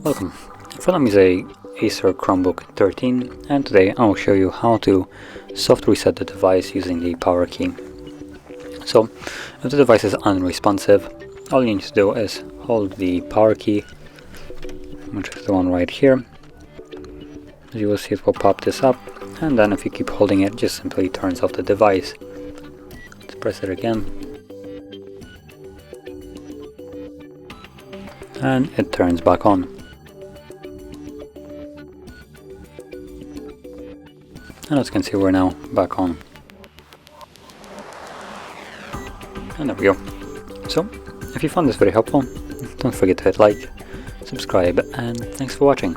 Welcome. In front of me is a ACER Chromebook 13, and today I will show you how to soft reset the device using the power key. So, if the device is unresponsive, all you need to do is hold the power key, which is the one right here. As you will see, it will pop this up, and then if you keep holding it, it just simply turns off the device. Let's press it again, and it turns back on. And as you can see, we're now back on. And there we go. So, if you found this very helpful, don't forget to hit like, subscribe, and thanks for watching.